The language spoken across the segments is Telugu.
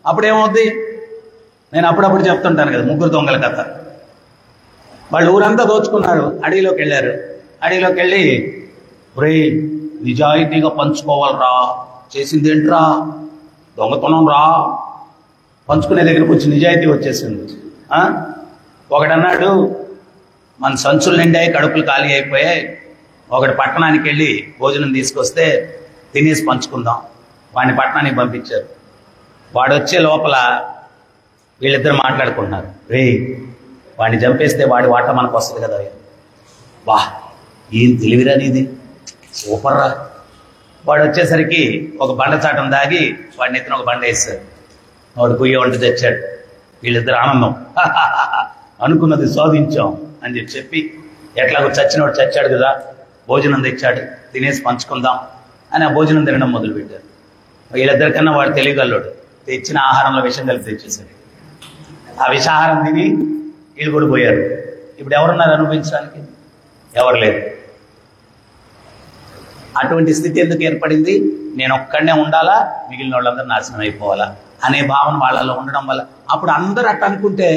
అప్పుడేమవుద్ది? నేను అప్పుడప్పుడు చెప్తుంటాను కదా, ముగ్గురు దొంగల కథ. వాళ్ళు ఊరంతా దోచుకున్నారు, అడవిలోకి వెళ్ళారు. అడవిలోకి వెళ్ళి, ఒరే నిజాయితీగా పంచుకోవాలరా, చేసింది ఏంట్రా, దొంగతనం రా, పంచుకునే దగ్గరకు వచ్చి నిజాయితీ వచ్చేసింది. ఒకడన్నాడు, మన సంచులు నిండాయి, కడుపులు ఖాళీ అయిపోయాయి, ఒకటి పట్టణానికి వెళ్ళి భోజనం తీసుకొస్తే తినేసి పంచుకుందాం. వాడిని పట్టణానికి పంపించారు. వాడు వచ్చే లోపల వీళ్ళిద్దరు మాట్లాడుకుంటున్నారు, రే వాడిని చంపేస్తే వాడి వాట మనకు వస్తుంది కదా. వా ఏం తెలివిరా నీది, సూపర్ రా. వాడు వచ్చేసరికి ఒక బండ చాటం దాగి వాడిని ఎత్తున ఒక బండ వేస్తాడు. వాడు పొయ్యి వంట తెచ్చాడు. వీళ్ళిద్దరు ఆనందం, అనుకున్నది సాధించాం అని చెప్పి ఎట్లాగో చచ్చినవాడు చచ్చాడు కదా, భోజనం తెచ్చాడు, తినేసి పంచుకుందాం అని ఆ భోజనం తినడం మొదలుపెట్టారు. వీళ్ళిద్దరికన్నా వాడు తెలియగలడు, తెచ్చిన ఆహారంలో విషం కలిపి తెచ్చేసాడు. ఆ విషాహారం తిని వీళ్ళు కూడా పోయారు. ఇప్పుడు ఎవరున్నారు అనుభవించడానికి? ఎవరు లేరు. అటువంటి స్థితి ఎందుకు ఏర్పడింది? నేను ఒక్కడనే ఉండాలా, మిగిలిన వాళ్ళందరూ నాశనం అయిపోవాలా అనే భావన వాళ్ళలో ఉండడం వల్ల. అప్పుడు అందరూ అట్ట అనుకుంటే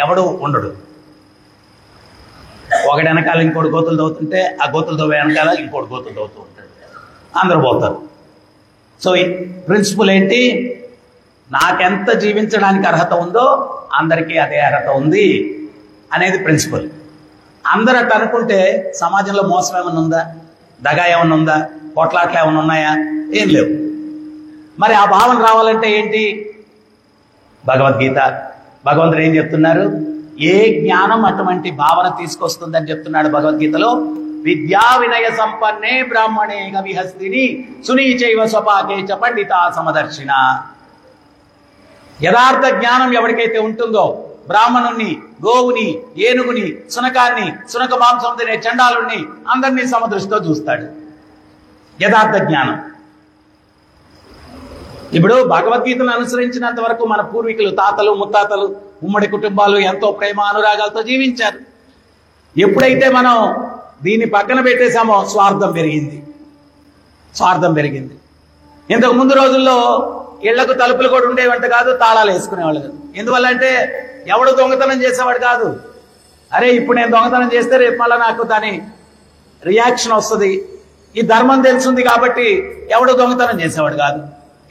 ఎవడు ఉండడు. ఒకటి వెనకాల ఇంకోటి గోతులు తవ్వుతుంటే ఆ గోతులు తవ్వే వెనకాల ఇంకోటి గోతులు తవ్వుతూ ఉంటాడు, అందరూ పోతారు. సో ఈ ప్రిన్సిపల్ ఏంటి? నాకెంత జీవించడానికి అర్హత ఉందో అందరికీ అదే అర్హత ఉంది అనేది ప్రిన్సిపల్. అందరూ అట్ట అనుకుంటే సమాజంలో మోసం ఏమన్నా ఉందా, దగా ఏమన్నా ఉందా, కొట్లాట్లు ఏమన్నా ఉన్నాయా? ఏం లేవు. మరి ఆ భావన రావాలంటే ఏంటి? భగవద్గీత, భగవంతుడు ఏం చెప్తున్నారు? ఏ జ్ఞానం అటువంటి భావన తీసుకొస్తుందని చెప్తున్నాడు భగవద్గీతలో. విద్యా వినయ సంపన్నే బ్రాహ్మణే గవిహస్తిని సునీచైవ స్వపాకే చ పండిత సమదర్శిన. యథార్థ జ్ఞానం ఎవరికైతే ఉంటుందో, బ్రాహ్మణుణ్ణి, గోవుని, ఏనుగుని, శునకాన్ని, శునక మాంసం తినే చండాలుణ్ణి అందరినీ సమదృష్టితో చూస్తాడు. యథార్థ జ్ఞానం. ఇప్పుడు భగవద్గీతను అనుసరించినంత వరకు మన పూర్వీకులు, తాతలు ముత్తాతలు, ఉమ్మడి కుటుంబాలు ఎంతో ప్రేమ అనురాగాలతో జీవించారు. ఎప్పుడైతే మనం దీన్ని పక్కన పెట్టేశామో స్వార్థం పెరిగింది. స్వార్థం పెరిగింది. ఇంతకు ముందు రోజుల్లో ఇళ్లకు తలుపులు కూడా ఉండేవంట కాదు, తాళాలు వేసుకునేవాళ్ళు కాదు. ఎందువల్ల అంటే ఎవడు దొంగతనం చేసేవాడు కాదు. అరే ఇప్పుడు నేను దొంగతనం చేస్తే రేపు మళ్ళీ నాకు దాని రియాక్షన్ వస్తుంది, ఈ ధర్మం తెలుసుంది కాబట్టి ఎవడు దొంగతనం చేసేవాడు కాదు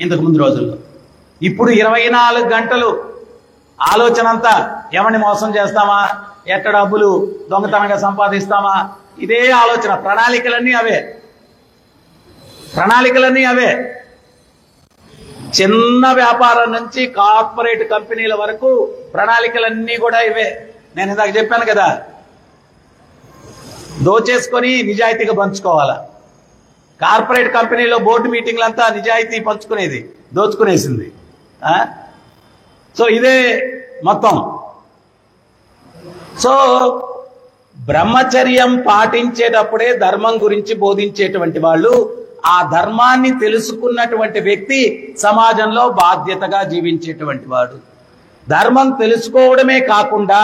ఇంతకు ముందు రోజుల్లో. ఇప్పుడు 24 గంటలు ఆలోచన అంతా ఎవరిని మోసం చేస్తామా, ఎక్కడ డబ్బులు దొంగతనంగా సంపాదిస్తామా, ఇదే ఆలోచన. ప్రణాళికలన్నీ అవే, ప్రణాళికలన్నీ అవే. చిన్న వ్యాపారం నుంచి కార్పొరేట్ కంపెనీల వరకు ప్రణాళికలన్నీ కూడా ఇవే. నేను ఇందాక చెప్పాను కదా, దోచేసుకొని నిజాయితీగా పంచుకోవాలా. కార్పొరేట్ కంపెనీలో బోర్డు మీటింగ్లంతా నిజాయితీ పంచుకునేది, దోచుకునేసింది. సో ఇదే మొత్తం. సో బ్రహ్మచర్యం పాటించేటప్పుడే ధర్మం గురించి బోధించేటువంటి వాళ్ళు, ఆ ధర్మాన్ని తెలుసుకున్నటువంటి వ్యక్తి సమాజంలో బాధ్యతగా జీవించేటువంటి వాడు. ధర్మం తెలుసుకోవడమే కాకుండా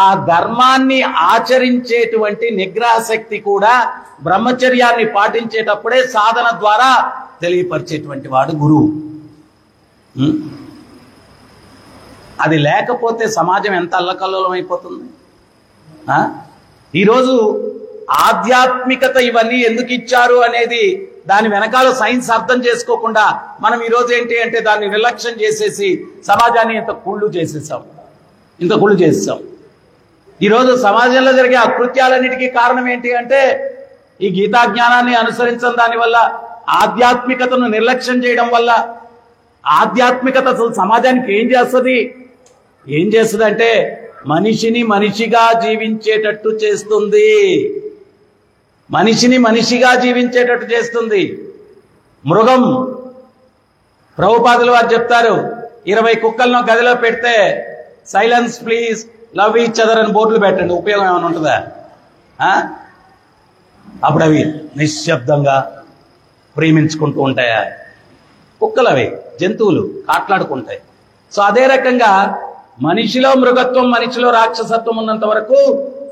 ఆ ధర్మాన్ని ఆచరించేటువంటి నిగ్రహ శక్తి కూడా బ్రహ్మచర్యాన్ని పాటించేటప్పుడే సాధన ద్వారా తెలియపరిచేటువంటి వాడు గురువు. అది లేకపోతే సమాజం ఎంత అల్లకల్లోలం అయిపోతుంది. ఈరోజు ఆధ్యాత్మికత ఇవన్నీ ఎందుకు ఇచ్చారు అనేది దాని వెనకాల సైన్స్ అర్థం చేసుకోకుండా మనం ఈరోజు ఏంటి అంటే దాన్ని నిర్లక్ష్యం చేసేసి సమాజాన్ని ఇంత కుళ్ళు చేసేసాం. ఈరోజు సమాజంలో జరిగే అకృత్యాలన్నిటికీ కారణం ఏంటి అంటే ఈ గీతా జ్ఞానాన్ని అనుసరించడం, దానివల్ల ఆధ్యాత్మికతను నిర్లక్ష్యం చేయడం వల్ల. ఆధ్యాత్మికత అసలు సమాజానికి ఏం చేస్తుంది అంటే మనిషిని మనిషిగా జీవించేటట్టు చేస్తుంది. మనిషిని మనిషిగా జీవించేటట్టు చేస్తుంది. మృగం, ప్రభుపాదులు వారు చెప్తారు, 20 కుక్కలను గదిలో పెడితే silence please love each other అని బోర్డులు పెట్టండి, ఉపయోగం ఏమైనా ఉంటుందా? అప్పుడు అవి నిశ్శబ్దంగా ప్రేమించుకుంటూ ఉంటాయా? కుక్కలు అవి జంతువులు కాట్లాడుకుంటాయి. సో అదే రకంగా మనిషిలో మృగత్వం, మనిషిలో రాక్షసత్వం ఉన్నంత వరకు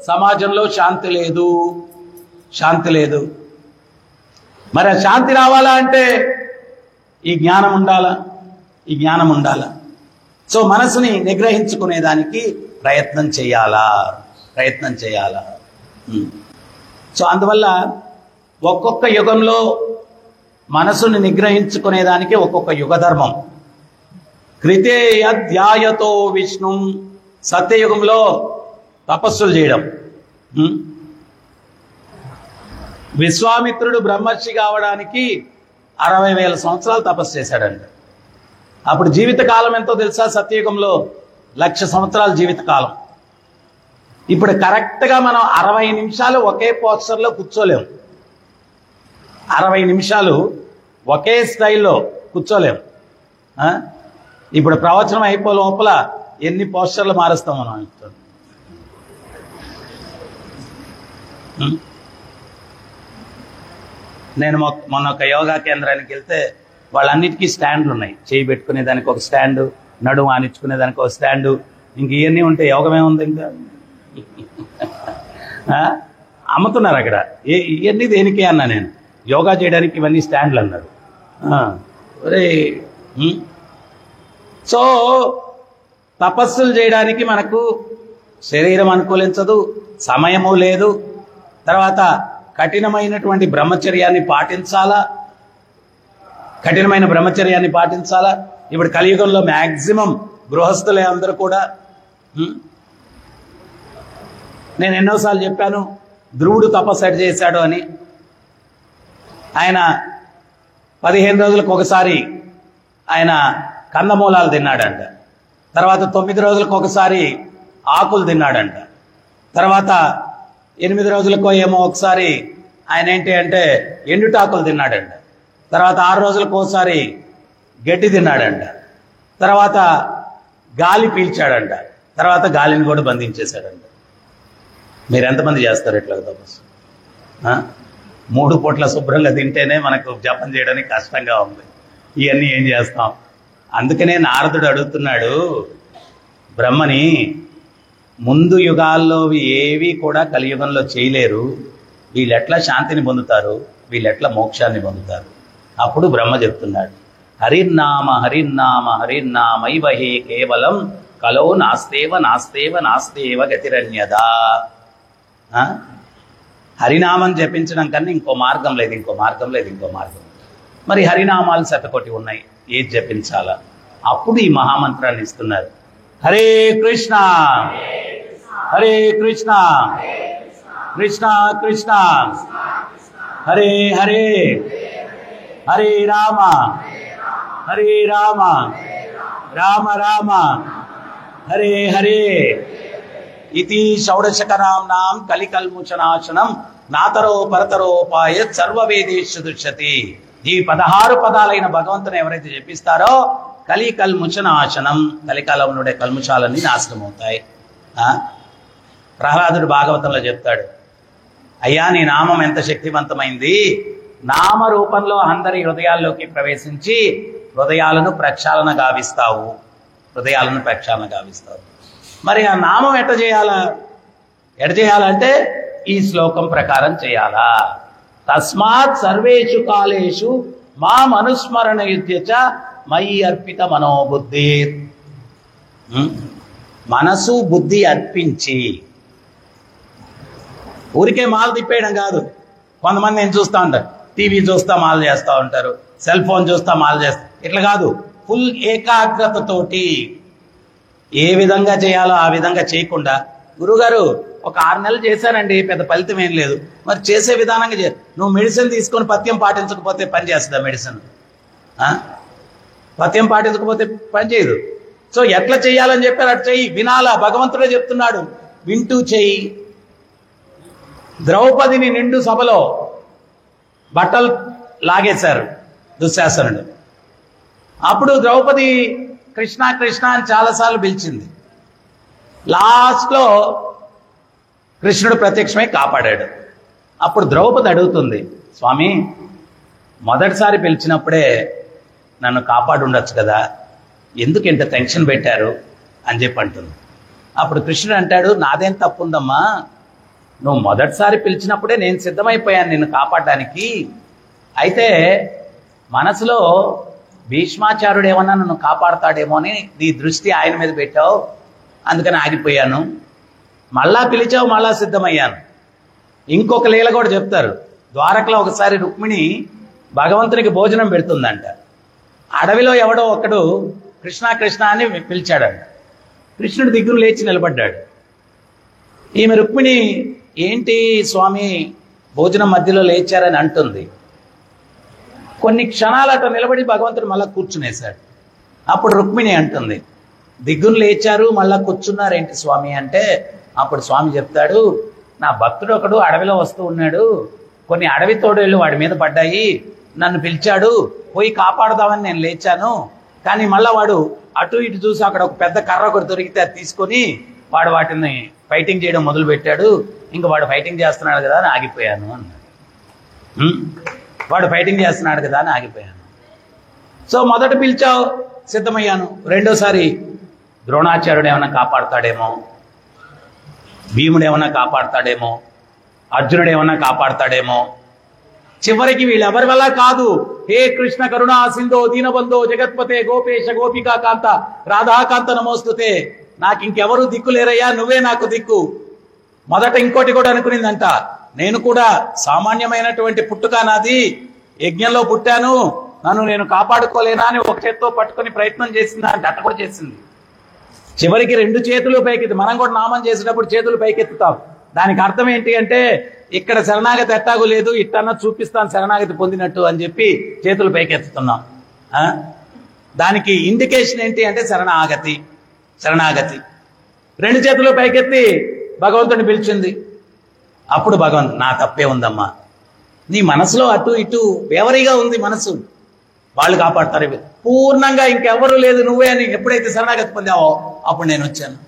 సమాజంలో శాంతి లేదు. మరి ఆ శాంతి రావాలా అంటే ఈ జ్ఞానం ఉండాలా. సో మనసుని నిగ్రహించుకునేదానికి ప్రయత్నం చేయాలా. సో అందువల్ల ఒక్కొక్క యుగంలో మనసుని నిగ్రహించుకునేదానికి ఒక్కొక్క యుగ ధర్మం. కృతేయధ్యాయతో విష్ణు, సత్యయుగంలో తపస్సులు చేయడం. విశ్వామిత్రుడు బ్రహ్మర్షి కావడానికి 60,000 సంవత్సరాలు తపస్సు చేశాడంట. అప్పుడు జీవితకాలం ఎంతో తెలుసా? సత్యయుగంలో 1,00,000 సంవత్సరాల జీవితకాలం. ఇప్పుడు కరెక్ట్గా మనం 60 నిమిషాలు ఒకే పోస్చర్లో కూర్చోలేము. 60 నిమిషాలు ఒకే స్టైల్లో కూర్చోలేము. ఇప్పుడు ప్రవచనం అయిపో లోపల ఎన్ని పోస్చర్లు మారుస్తాం మనం. నేను మొన్న ఒక యోగా కేంద్రానికి వెళ్తే వాళ్ళన్నిటికీ స్టాండ్లు ఉన్నాయి. చేయి పెట్టుకునే దానికి ఒక స్టాండు, నడుము ఆనించుకునే దానికి ఒక స్టాండు, ఇంక ఇవన్నీ ఉంటే యోగమేముంది ఇంకా. అమ్ముతున్నారు అక్కడ. ఇవన్నీ దేనికి అన్నా నేను, యోగా చేయడానికి ఇవన్నీ స్టాండ్లు అన్నారు. సో తపస్సులు చేయడానికి మనకు శరీరం అనుకూలించదు, సమయము లేదు. తర్వాత కఠినమైనటువంటి బ్రహ్మచర్యాన్ని పాటించాలా. ఇప్పుడు కలియుగంలో మ్యాక్సిమం గృహస్థులే అందరూ కూడా. నేను ఎన్నోసార్లు చెప్పాను ధ్రువుడు తపస్సు ఎటు చేశాడు అని. ఆయన 15 రోజులకు ఒకసారి ఆయన కందమూలాలు తిన్నాడంట. తర్వాత 9 రోజులకు ఒకసారి ఆకులు తిన్నాడంట. తర్వాత 8 రోజులకో ఏమో ఒకసారి ఆయన ఏంటి అంటే ఎండుటాకులు తిన్నాడంట. తర్వాత 6 రోజులకు ఒకసారి గడ్డి తిన్నాడంట. తర్వాత గాలి పీల్చాడంట. తర్వాత గాలిని కూడా బంధించేశాడంట. మీరు ఎంతమంది చేస్తారు ఇట్లా తపస్సు? 3 పూట్ల శుభ్రంగా తింటేనే మనకు జపం చేయడానికి కష్టంగా ఉంది. ఇవన్నీ ఏం చేస్తాం? అందుకనే నారదుడు అడుగుతున్నాడు బ్రహ్మని, ముందు యుగాల్లో ఏవి కూడా కలియుగంలో చేయలేరు, వీళ్ళెట్లా శాంతిని పొందుతారు, వీళ్ళెట్లా మోక్షాన్ని పొందుతారు? అప్పుడు బ్రహ్మ చెప్తున్నాడు, హరిర్నామ హరిర్నామ హరిర్నామైవ హే కేవలం కలో నాస్తేవ నాస్తేవ నాస్తేవ గతిరన్యదా. హరినామం జపించడం కన్నా ఇంకో మార్గం లేదు. మరి హరినామాలు శతకోటి ఉన్నాయి, ఏది జపించాలా? అప్పుడు ఈ మహామంత్రాన్ని ఇస్తున్నారు. హరే కృష్ణ హరే కృష్ణ కృష్ణ కృష్ణ హరే హరే హరే రామ రామ రామ హరే హరే. ఇది షోడశకనాంనాం కలికల్ముచనాశనం నాతరో పరతరోపాయ సర్వవేదేషు దృశ్యతి. ఈ 16 పదాలైన భగవంతుని ఎవరైతే చెప్పిస్తారో కలికల్ముచనాశనం, కలికాలంలో కల్ముషాలన్నీ నాశనం అవుతాయి. ప్రహ్లాదుడు భాగవతంలో చెప్తాడు, అయ్యా నీ నామం ఎంత శక్తివంతమైంది, నామ రూపంలో అందరి హృదయాల్లోకి ప్రవేశించి హృదయాలను ప్రక్షాళన గావిస్తావు. మరి ఆ నామం ఎట్ట చేయాలంటే ఈ శ్లోకం ప్రకారం చేయాలా. తస్మాత్ సర్వేషు కాలేషు మాం అనుస్మరణ యుధ్యచ మయి అర్పిత మనోబుద్ధి. మనసు బుద్ధి అర్పించి, ఊరికే మాల తిప్పేయడం కాదు. కొంతమంది నేను చూస్తూ ఉంటారు, టీవీ చూస్తా మాల చేస్తూ ఉంటారు, సెల్ ఫోన్ చూస్తా మాల చేస్తా. ఇట్లా కాదు, ఫుల్ ఏకాగ్రతతోటి ఏ విధంగా చేయాలో ఆ విధంగా చేయకుండా, గురుగారు ఒక 6 నెలలు చేశానండి, పెద్ద ఫలితం ఏం లేదు. మరి చేసే విధానంగా నువ్వు మెడిసిన్ తీసుకొని పథ్యం పాటించకపోతే పని చేస్తుందా? మెడిసిన్ పథ్యం పాటించకపోతే పని చేయదు. సో ఎట్లా చేయాలని చెప్పారు అటు చెయ్యి. వినాలా, భగవంతుడే చెప్తున్నాడు, వింటూ చెయ్యి. ద్రౌపదిని నిండు సభలో బట్టలు లాగేశారు దుశ్శాసనుడు. అప్పుడు ద్రౌపది కృష్ణ కృష్ణ అని చాలాసార్లు పిలిచింది. లాస్ట్లో కృష్ణుడు ప్రత్యక్షమై కాపాడాడు. అప్పుడు ద్రౌపది అడుగుతుంది, స్వామి మొదటిసారి పిలిచినప్పుడే నన్ను కాపాడు ఉండొచ్చు కదా, ఎందుకు ఇంత టెన్షన్ పెట్టారు అని చెప్పి అంటుంది. అప్పుడు కృష్ణుడు అంటాడు, నాదేం తప్పు ఉందమ్మా, నువ్వు మొదటిసారి పిలిచినప్పుడే నేను సిద్ధమైపోయాను నిన్ను కాపాడడానికి. అయితే మనసులో భీష్మాచార్యుడు ఏమన్నా నన్ను కాపాడతాడేమో అని నీ దృష్టి ఆయన మీద పెట్టావు, అందుకని ఆగిపోయాను. మళ్ళా పిలిచావు, మళ్ళా సిద్ధమయ్యాను. ఇంకొక లీల కూడా చెప్తారు. ద్వారకలో ఒకసారి రుక్మిణి భగవంతునికి భోజనం పెడుతుందంట. అడవిలో ఎవడో ఒకడు కృష్ణ కృష్ణ అని పిలిచాడంట. కృష్ణుడు దిగ్గును లేచి నిలబడ్డాడు. ఈమె రుక్మిణి ఏంటి స్వామి భోజనం మధ్యలో లేచారని అంటుంది. కొన్ని క్షణాలు అటు నిలబడి భగవంతుడు మళ్ళా కూర్చునేశాడు. అప్పుడు రుక్మిణి అంటుంది, దిగ్గును లేచారు మళ్ళా కూర్చున్నారేంటి స్వామి అంటే, అప్పుడు స్వామి చెప్తాడు, నా భక్తుడు ఒకడు అడవిలో వస్తూ ఉన్నాడు, కొన్ని అడవి తోడేళ్ళు వాడి మీద పడ్డాయి, నన్ను పిలిచాడు, పోయి కాపాడదామని నేను లేచాను. కానీ మళ్ళా వాడు అటు ఇటు చూసి అక్కడ ఒక పెద్ద కర్ర ఒకటి దొరికితే అది తీసుకొని వాడు వాటిని ఫైటింగ్ చేయడం మొదలు పెట్టాడు. ఇంకా వాడు ఫైటింగ్ చేస్తున్నాడు కదా అని ఆగిపోయాను అన్నాడు. వాడు ఫైటింగ్ చేస్తున్నాడు కదా అని ఆగిపోయాను. సో మొదట పిలిచావు, సిద్ధమయ్యాను. రెండోసారి ద్రోణాచార్యుడు ఏమైనా కాపాడతాడేమో, భీముడు ఏమన్నా కాపాడతాడేమో, అర్జునుడు ఏమన్నా కాపాడతాడేమో. చివరికి వీళ్ళెవరి వల్ల కాదు. హే కృష్ణ కరుణా సింధో దీనబంధో జగత్పతే గోపేశ గోపికా కాంత రాధాకాంత నమోస్తుతే, నాకు ఇంకెవరు దిక్కు లేరయ్యా, నువ్వే నాకు దిక్కు. మొదట ఇంకోటి కూడా అనుకునిందంట, నేను కూడా సామాన్యమైనటువంటి పుట్టుక నాది, యజ్ఞంలో పుట్టాను, నన్ను నేను కాపాడుకోలేనా అని ఒక చేత్తో పట్టుకొని ప్రయత్నం చేసిందా అంటే అట్ట కూడా చేసింది. చివరికి రెండు చేతులు పైకెత్తి, మనం కూడా నామం చేసేటప్పుడు చేతులు పైకెత్తుతాం. దానికి అర్థం ఏంటి అంటే, ఇక్కడ శరణాగతి ఎట్టాగు లేదు, ఇట్టన్నా చూపిస్తాను శరణాగతి పొందినట్టు అని చెప్పి చేతులు పైకెత్తుతున్నాం. దానికి ఇండికేషన్ ఏంటి అంటే శరణాగతి. రెండు చేతులు పైకెత్తి భగవంతుడిని పిలిచింది. అప్పుడు భగవంతుడు, నా తప్పే ఉందమ్మా, నీ మనసులో అటు ఇటు వేవరీగా ఉంది మనసు, వాళ్ళు కాపాడతారు, పూర్ణంగా ఇంకెవరు లేదు నువ్వే అని ఎప్పుడైతే శరణాగతి పొందావో అప్పుడు నేను వచ్చాను.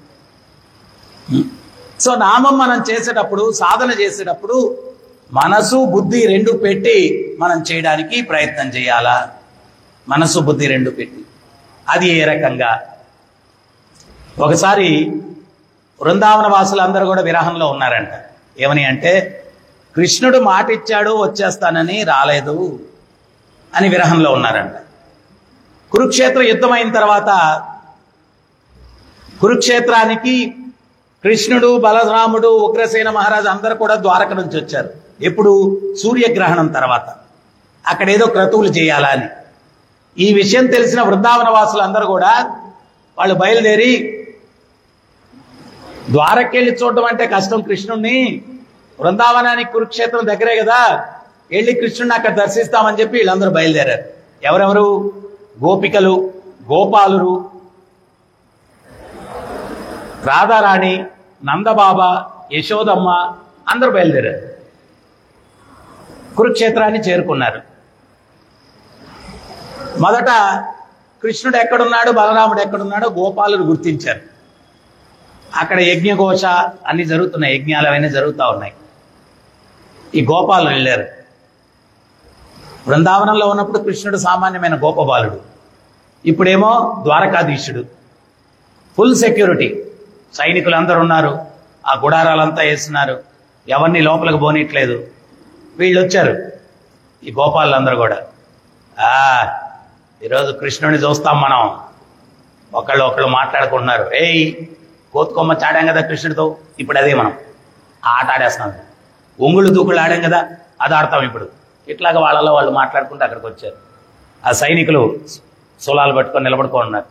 సో నామం మనం చేసేటప్పుడు, సాధన చేసేటప్పుడు మనసు బుద్ధి రెండు పెట్టి మనం చేయడానికి ప్రయత్నం చేయాలా. మనసు బుద్ధి రెండు పెట్టి. అది ఏ రకంగా? ఒకసారి బృందావన వాసులు అందరూ కూడా విరహంలో ఉన్నారంట. ఏమని అంటే, కృష్ణుడు మాట ఇచ్చాడు వచ్చేస్తానని, రాలేదు అని విరహంలో ఉన్నారంట. కురుక్షేత్ర యుద్ధం అయిన తర్వాత కురుక్షేత్రానికి కృష్ణుడు, బలరాముడు, ఉగ్రసేన మహారాజు అందరూ కూడా ద్వారక నుంచి వచ్చారు. ఎప్పుడు? సూర్యగ్రహణం తర్వాత. అక్కడ ఏదో క్రతువులు చేయాలా అని. ఈ విషయం తెలిసిన బృందావన వాసులు అందరూ కూడా వాళ్ళు బయలుదేరి, ద్వారకెళ్ళి చూడడం అంటే కష్టం కృష్ణుణ్ణి, బృందావనానికి కురుక్షేత్రం దగ్గరే కదా, వెళ్ళి కృష్ణుడిని అక్కడ దర్శిస్తామని చెప్పి వీళ్ళందరూ బయలుదేరారు. ఎవరెవరు? గోపికలు, గోపాలురు, రాధారాణి, నందబాబా, యశోదమ్మ అందరూ బయలుదేరారు. కురుక్షేత్రాన్ని చేరుకున్నారు. మొదట కృష్ణుడు ఎక్కడున్నాడు, బలరాముడు ఎక్కడున్నాడో గోపాలురు గుర్తించారు. అక్కడ యజ్ఞఘోష అన్ని జరుగుతున్నాయి, యజ్ఞాలు అవన్నీ జరుగుతూ ఉన్నాయి. ఈ గోపాలురు వెళ్ళారు. బృందావనంలో ఉన్నప్పుడు కృష్ణుడు సామాన్యమైన గోపబాలుడు, ఇప్పుడేమో ద్వారకాధీశుడు. ఫుల్ సెక్యూరిటీ, సైనికులు అందరూ ఉన్నారు, ఆ గుడారాలంతా వేస్తున్నారు, ఎవరిని లోపలికి పోనీయట్లేదు. వీళ్ళు వచ్చారు, ఈ గోపాలందరూ కూడా. ఈరోజు కృష్ణుడిని చూస్తాం మనం. ఒకళ్ళు మాట్లాడుకుంటున్నారు, ఏయ్ కోతుకొమ్మ చాడాం కదా కృష్ణుడితో, ఇప్పుడు అదే మనం ఆట ఆడేస్తున్నాం. ఒంగుళ్ళు దూకుళ్ళు ఆడాం కదా, అది ఆడతాం ఇప్పుడు. ఇట్లాగా వాళ్ళలో వాళ్ళు మాట్లాడుకుంటూ అక్కడికి వచ్చారు. ఆ సైనికులు సోలాలు పట్టుకొని నిలబడుకున్నారు.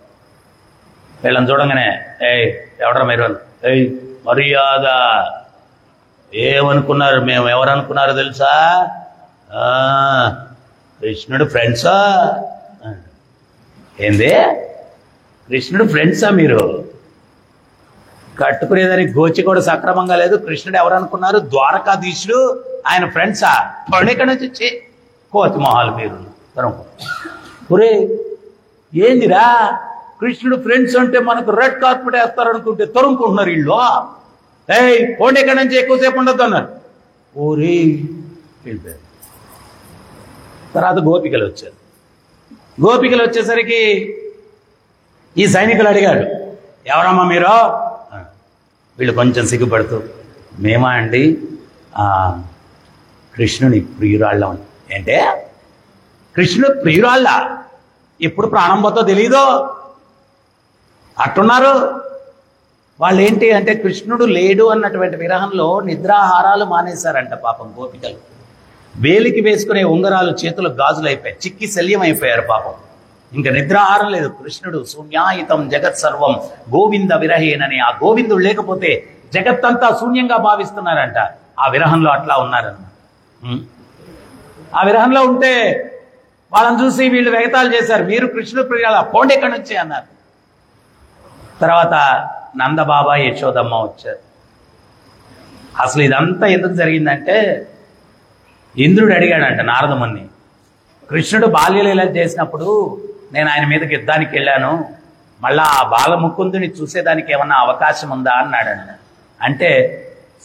వీళ్ళని చూడంగానే, ఏయ్ ఎవడరా మీరు? ఏయ్ మర్యాద, ఏమనుకున్నారు? మేము ఎవరనుకున్నారో తెలుసా? కృష్ణుడు ఫ్రెండ్సా? ఏంది కృష్ణుడు ఫ్రెండ్సా? మీరు కట్టుకునేదానికి గోచి కూడా సక్రమంగా లేదు. కృష్ణుడు ఎవరనుకున్నారు? ద్వారకాధీశుడు, ఆయన ఫ్రెండ్సా? ఇక్కడ నుంచి వచ్చి కోతి మొహాలు మీరు. ఒరే ఏందిరా, కృష్ణుడు ఫ్రెండ్స్ అంటే మనకు రెడ్ కార్పెట్ వేస్తారు అనుకుంటే తరుముకుంటున్నారు వీళ్ళు. ఏయ్ పోండి ఎక్కడి నుంచి, ఎక్కువసేపు ఉండొద్దు అన్నారు. ఓరే వెళ్ళిపోయారు. తర్వాత గోపికలు వచ్చారు. గోపికలు వచ్చేసరికి ఈ సైనికులు అడిగాడు, ఎవరమ్మా మీరు? వీళ్ళు కొంచెం సిగ్గుపడుతూ, మేమా అండి కృష్ణుని ప్రియురాళ్ళం. ఏంటే కృష్ణుడు ప్రియురాళ్ళ? ఎప్పుడు ప్రాణం పోతో తెలీదో అట్టున్నారు వాళ్ళు. ఏంటి అంటే కృష్ణుడు లేడు అన్నటువంటి విరహంలో నిద్రాహారాలు మానేశారంట పాపం గోపికలు. వేలికి వేసుకునే ఉంగరాలు చేతులు గాజులు అయిపోయాయి, చిక్కి శల్యం అయిపోయారు పాపం. ఇంకా నిద్రాహారం లేదు. కృష్ణుడు శూన్యాయితం జగత్ సర్వం గోవింద విరహేనని, ఆ గోవిందుడు లేకపోతే జగత్తంతా శూన్యంగా భావిస్తున్నారంట. ఆ విరహంలో అట్లా ఉన్నారన్నమాట. ఆ విరహంలో ఉంటే వాళ్ళని చూసి వీళ్ళు వెగతాలు చేశారు, మీరు కృష్ణుడు ప్రియాల పోండి ఎక్కడి నుంచి అన్నారు. తర్వాత నందబాబా యశోదమ్మ వచ్చారు. అసలు ఇదంతా ఎందుకు జరిగిందంటే ఇంద్రుడు అడిగాడంట నారదముని, కృష్ణుడు బాల్యలీల చేసినప్పుడు నేను ఆయన మీదకి యుద్ధానికి వెళ్ళాను, మళ్ళా ఆ బాలముకుందుని చూసేదానికి ఏమన్నా అవకాశం ఉందా అన్నాడంట. అంటే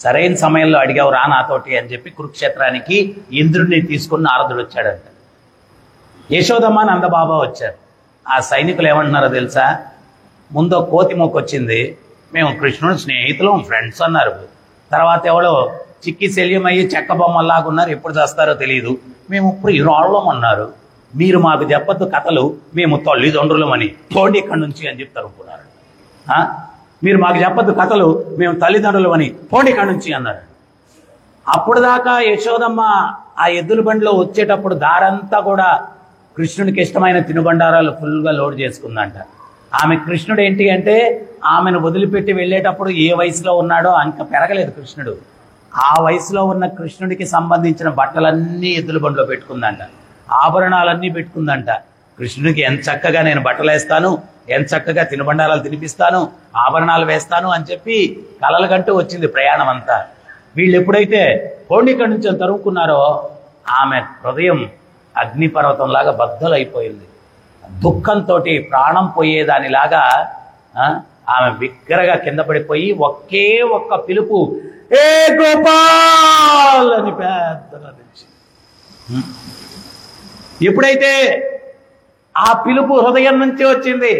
సరైన సమయంలో అడిగావు రా నాతోటి అని చెప్పి కురుక్షేత్రానికి ఇంద్రుడిని తీసుకుని నారదుడు వచ్చాడంట. యశోదమ్మ నందబాబా వచ్చారు. ఆ సైనికులు ఏమంటున్నారో తెలుసా, ముందు కోతి మొక్క వచ్చింది, మేము కృష్ణుడు స్నేహితులం ఫ్రెండ్స్ అన్నారు. తర్వాత ఎవడో చిక్కి శల్యమయ్యి చెక్క బొమ్మల్లాగా ఉన్నారు, ఎప్పుడు చేస్తారో తెలియదు, మేము ప్రియురాళ్ళం అన్నారు. మీరు మాకు చెప్పద్దు కథలు, మేము తల్లిదండ్రులమని పోండి ఇక్కడి నుంచి అని చెప్పి తరుపుకున్నారు. మీరు మాకు చెప్పద్దు కథలు, మేము తల్లిదండ్రులమని పోండి ఇక్కడి నుంచి అన్నారు. అప్పుడు దాకా యశోదమ్మ ఆ ఎద్దుల బండిలో వచ్చేటప్పుడు దారంతా కూడా కృష్ణుడికి ఇష్టమైన తినుబండారాలు ఫుల్గా లోడ్ చేసుకుందంట. ఆమె కృష్ణుడు ఏంటి అంటే ఆమెను వదిలిపెట్టి వెళ్ళేటప్పుడు ఏ వయసులో ఉన్నాడో అంక పెరగలేదు కృష్ణుడు. ఆ వయసులో ఉన్న కృష్ణుడికి సంబంధించిన బట్టలన్నీ ఎద్దుల బండిలో పెట్టుకుందంట, ఆభరణాలన్నీ పెట్టుకుందంట. కృష్ణుడికి ఎంత చక్కగా నేను బట్టలు వేస్తాను, ఎంత చక్కగా తినుబండారాలు తినిపిస్తాను, ఆభరణాలు వేస్తాను అని చెప్పి కలలుగంటూ వచ్చింది ప్రయాణం అంతా. వీళ్ళు ఎప్పుడైతే పోండి ఇక్కడి నుంచి అని తరుముకున్నారో ఆమె హృదయం అగ్నిపర్వతంలాగా బద్దలైపోయింది. దుఃఖంతో ప్రాణం పోయేదానిలాగా ఆమె బిగ్గరగా కింద పడిపోయి ఒకే ఒక్క పిలుపు, ఏ గోపాల్ అని పెద్దగా తెచ్చి. ఎప్పుడైతే ఆ పిలుపు హృదయం నుంచి వచ్చింది,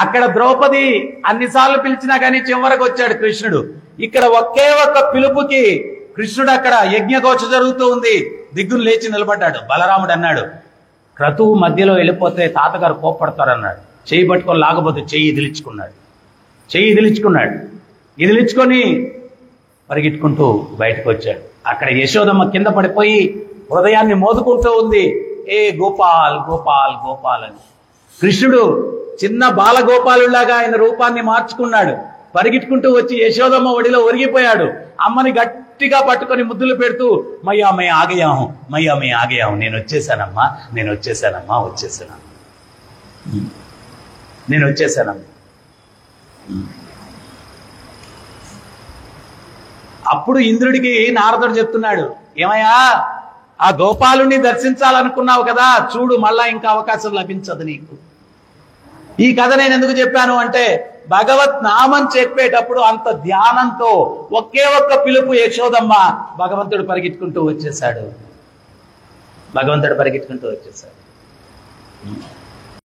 అక్కడ ద్రౌపది అన్నిసార్లు పిలిచినా కానీ చివరకు వచ్చాడు కృష్ణుడు. ఇక్కడ ఒకే ఒక్క పిలుపుకి కృష్ణుడు అక్కడ యజ్ఞకోచ జరుగుతూ ఉంది, దిగ్గును లేచి నిలబడ్డాడు. బలరాముడు అన్నాడు, క్రతువు మధ్యలో వెళ్ళిపోతే తాతగారు కోప్పడతారన్నాడు. చెయ్యి పట్టుకొని లాగబోతే చెయ్యి ఇదిలించుకొని పరిగెట్టుకుంటూ బయటకు వచ్చాడు. అక్కడ యశోదమ్మ కింద పడిపోయి హృదయాన్ని మోదుకుంటూ ఉంది, ఏ గోపాల్ గోపాల్ గోపాల్ అని. కృష్ణుడు చిన్న బాలగోపాలులాగా ఆయన రూపాన్ని మార్చుకున్నాడు. పరిగెట్టుకుంటూ వచ్చి యశోదమ్మ ఒడిలో ఒరిగిపోయాడు. అమ్మని గట్టిగా పట్టుకొని ముద్దులు పెడుతూ, మయ్యా మే ఆగయాహు, మయ్యా మే ఆగయాహు, నేను వచ్చేసానమ్మా, నేను వచ్చేసానమ్మా, నేను వచ్చేసానమ్మా. అప్పుడు ఇంద్రుడికి నారదుడు చెప్తున్నాడు, ఏమయ్యా ఆ గోపాలుని దర్శించాలనుకున్నావు కదా, చూడు మళ్ళా ఇంకా అవకాశం లభించదు నీకు. ఈ కథ నేను ఎందుకు చెప్పాను అంటే భగవత్ నామం చెప్పేటప్పుడు అంత ధ్యానంతో ఒకే ఒక్క పిలుపు యశోదమ్మ, భగవంతుడు పరిగెత్తుకుంటూ వచ్చేసాడు.